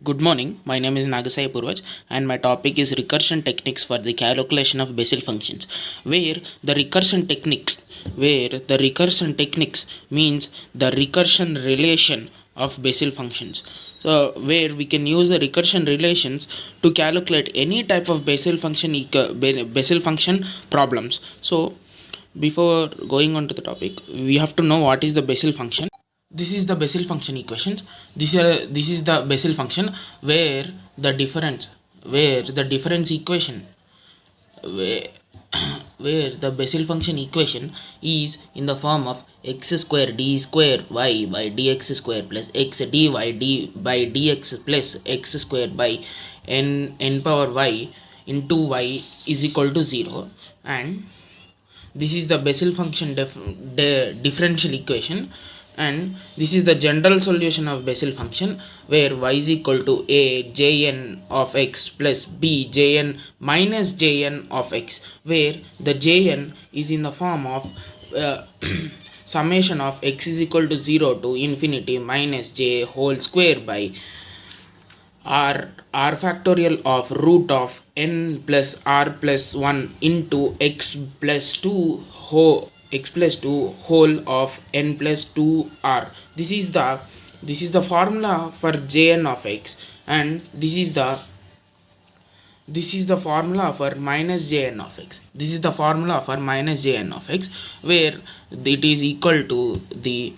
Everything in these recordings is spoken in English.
Good morning, my name is Nagasai Purvaj and my topic is recursion techniques for the calculation of Bessel functions. Where the recursion techniques means the recursion relation of Bessel functions. So where we can use the recursion relations to calculate any type of Bessel function problems. So before going on to the topic, we have to know what is the Bessel function. This is the Bessel function equations. This is the Bessel function where the difference equation where, where the Bessel function equation is in the form of x square d square y by dx square plus x dy d by dx plus x square by n power y into y is equal to 0, and this is the Bessel function differential equation, and this is the general solution of Bessel function where y is equal to a jn of x plus b jn minus jn of x, where the jn is in the form of summation of x is equal to 0 to infinity minus j whole square by r factorial of root of n plus r plus 1 into x plus 2 whole of n plus 2 r. This is the formula for jn of x, and this is the formula for minus jn of x. This is the formula for minus jn of x, where it is equal to the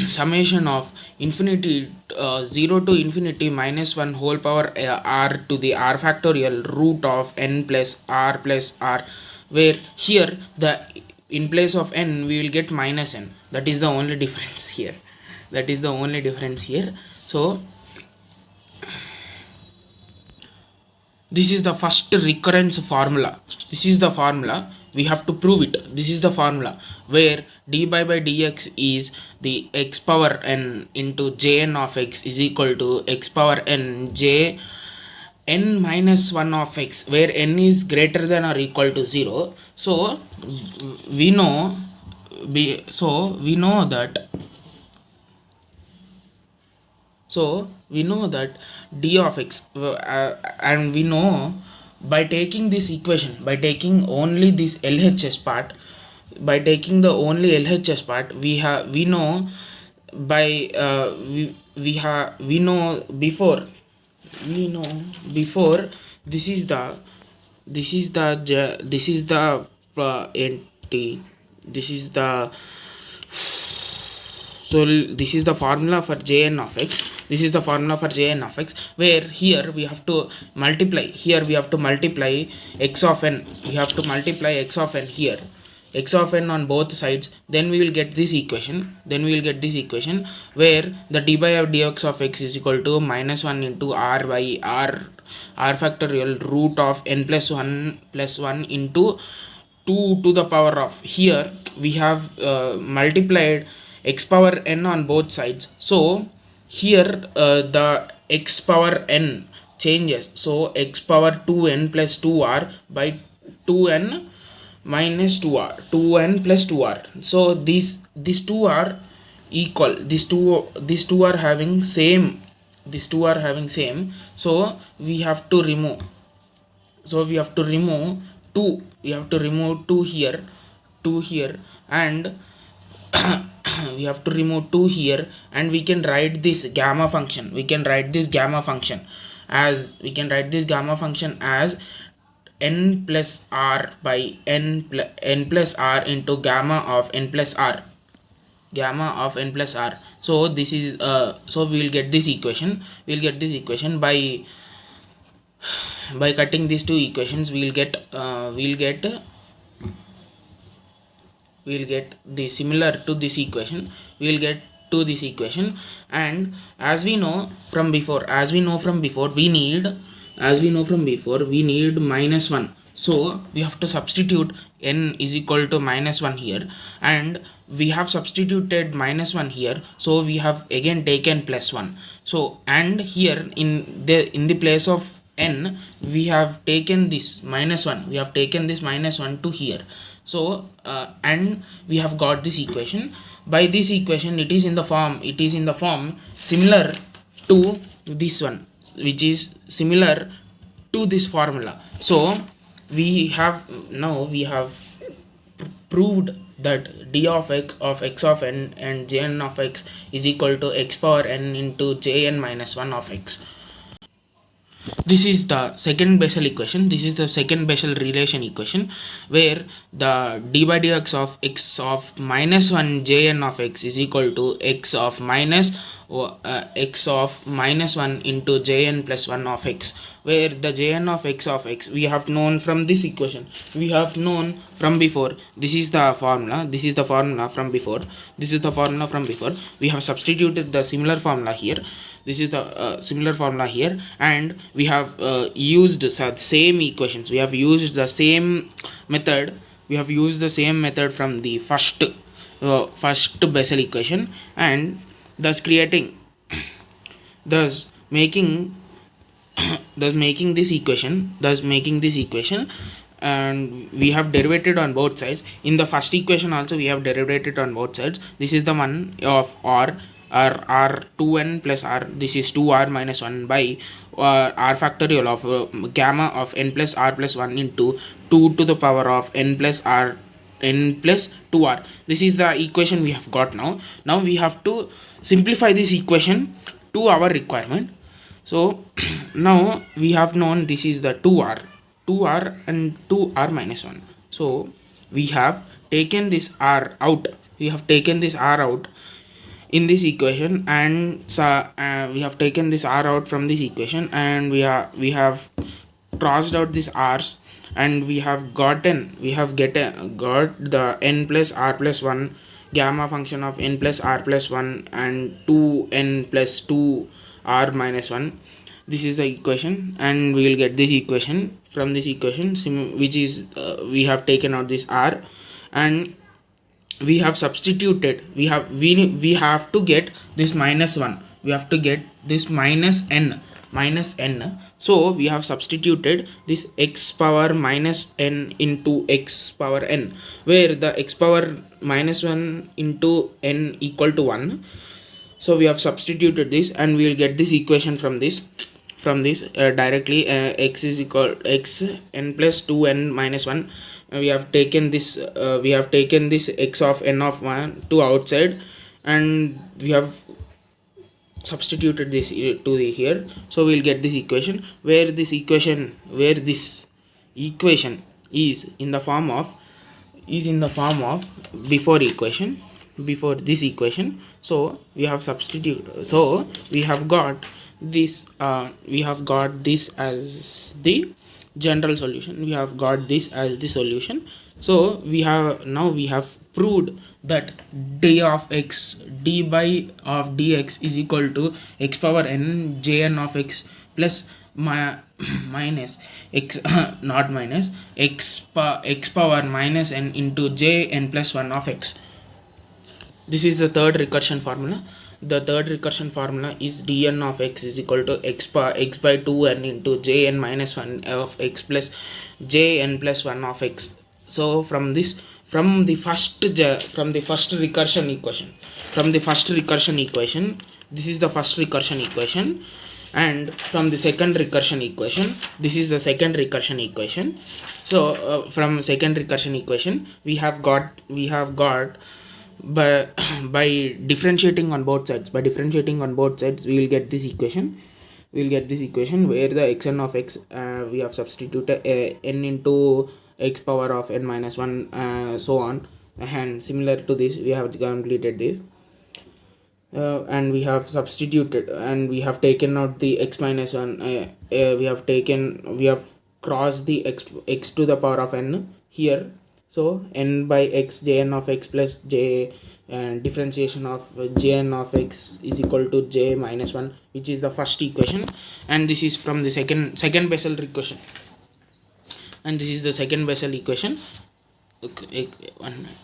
summation of infinity 0 to infinity minus 1 whole power r to the r factorial root of n plus r, where here the in place of n we will get minus n. That is the only difference here. So this is the first recurrence formula. This is the formula, we have to prove it. This is the formula where dy by dx is the x power n into jn of x is equal to x power n j n minus 1 of x, where n is greater than or equal to 0. So we know that d of x, and we know by taking this equation, by taking only this LHS part, we know before this is the formula for jn of x. This is the formula for jn of x, where here we have to multiply x of n. We have to multiply x of n here, x of n on both sides. Then we will get this equation. Where the dy by dx of x is equal to minus 1 into r by r factorial root of n plus 1 into 2 to the power of, here we have multiplied x power n on both sides. So here the x power n changes. So x power 2n plus 2r by 2n minus 2n plus 2r. So these two are equal. These two are having same. So we have to remove 2. We have to remove 2 here, and we have to remove 2 here, and we can write this gamma function. As n plus r by n plus r into gamma of n plus r. So this is so we will get this equation. By cutting these two equations, we'll get the similar to this equation. And as we know from before, we need minus 1. So we have to substitute n is equal to minus 1 here, and we have substituted minus 1 here, so we have again taken plus 1. So and here in the place of n we have taken this minus 1 to here. So and we have got this equation. By this equation, it is in the form similar to this one. which is similar to this formula. So we have proved that d of x of n and jn of x is equal to x power n into jn minus 1 of x. This is the second Bessel equation. This is the second Bessel relation equation, where the d by dx of x of minus 1 jn of x is equal to x of minus 1 into jn plus 1 of x, where the jn of x we have known from this equation. We have known from before. This is the formula. This is the formula from before. This is the formula from before. We have substituted the similar formula here. This is the similar formula here, and we have used the same equations. We have used the same method. We have used the same method from the first Bessel equation, and thus making this equation, and we have derivated on both sides. In the first equation also we have derivated on both sides. This is the one of r 2n plus r. This is 2r minus 1 by r factorial of gamma of n plus r plus 1 into 2 to the power of n plus 2r. This is the equation we have got now. Now we have to simplify this equation to our requirement. So now we have known this is the 2r and 2r minus 1. So we have taken this r out. In this equation, and we have taken this r out from this equation, and we have crossed out this r's, and we have got the n plus r plus 1 gamma function of n plus r plus 1 and 2n plus 2r minus 1. This is the equation, and we will get this equation from this equation, which is we have taken out this r, and we have substituted. We have to get this minus 1. We have to get this minus n. So we have substituted this x power minus n into x power n, where the x power minus 1 into n equal to 1. So we have substituted this, and we will get this equation from this directly. X is equal x n plus 2n minus 1. We have taken this x of n of 1 to outside, and we have substituted this to the here. So we will get this equation, where this equation is in the form of before this equation. So we have substituted. So we have got this as the general solution. We have got this as the solution. So we have proved that d by of dx is equal to x power n jn of x plus minus x not minus x power minus n into jn plus 1 of x. This is the third recursion formula. The third recursion formula is dn of x is equal to x by 2n into jn minus 1 of x plus jn plus 1 of x. So from the first recursion equation, this is the first recursion equation, and from the second recursion equation, this is the second recursion equation. So from second recursion equation, we have got by differentiating on both sides, we will get this equation. Where the xn of x, we have substituted n into x power of n minus 1, so on, and similar to this we have completed this, and we have substituted, and we have taken out the x minus 1. We have crossed the x to the power of n here. So n by x jn of x plus j, and differentiation of jn of x is equal to j minus 1, which is the first equation, and this is from the second Bessel equation, and this is the second Bessel equation.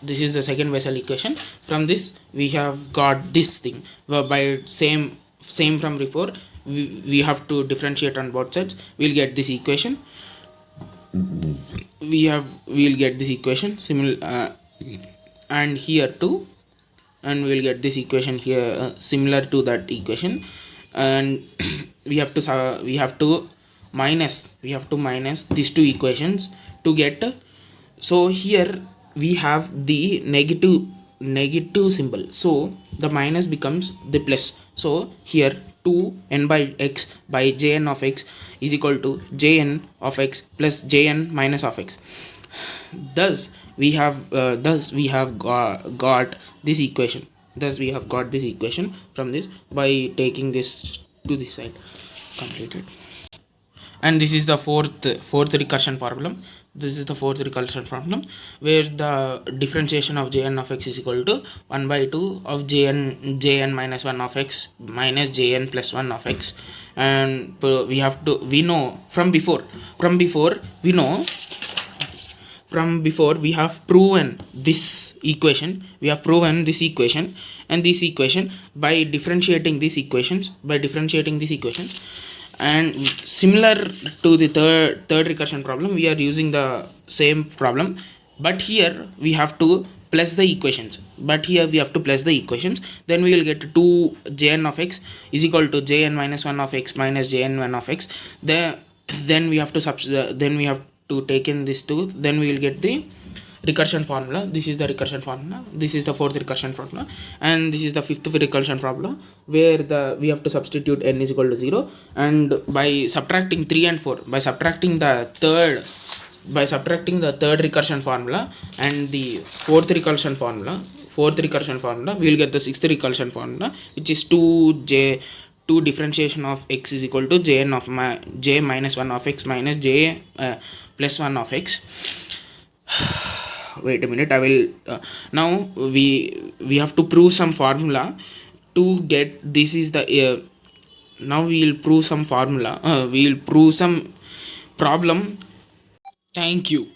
This is the second Bessel equation. From this we have got this thing, by same from before. We have to differentiate on both sides. We'll get this equation. We'll get this equation similar, and here too, and we'll get this equation here, similar to that equation, and we have to minus these two equations to get. So here we have the negative symbol, so the minus becomes the plus. So here 2n by x by jn of x is equal to jn of x plus jn minus of x. Thus we have got this equation. Thus we have got this equation from this by taking this to this side. Completed. And this is the fourth recursion problem. This is the fourth recursion problem, where the differentiation of jn of x is equal to 1 by 2 of jn minus 1 of x minus jn plus 1 of x. And we know from before we have proven this equation. And this equation by differentiating these equations and similar to the third recursion problem, we are using the same problem, but here we have to plus the equations. Then we will get 2 jn of x is equal to jn minus 1 of x minus jn 1 of x. Then we have to take in this 2. Then we will get the recursion formula. This is the recursion formula. This is the fourth recursion formula, and this is the fifth recursion formula, where we have to substitute n is equal to 0, and by subtracting 3 and 4, by subtracting the third recursion formula and the fourth recursion formula, we will get the sixth recursion formula, which is 2 differentiation of x is equal to jn of j minus 1 of x minus j plus 1 of x. Wait a minute, I will now we have to prove some formula to get this is the now we will prove some formula we will prove some problem. Thank you.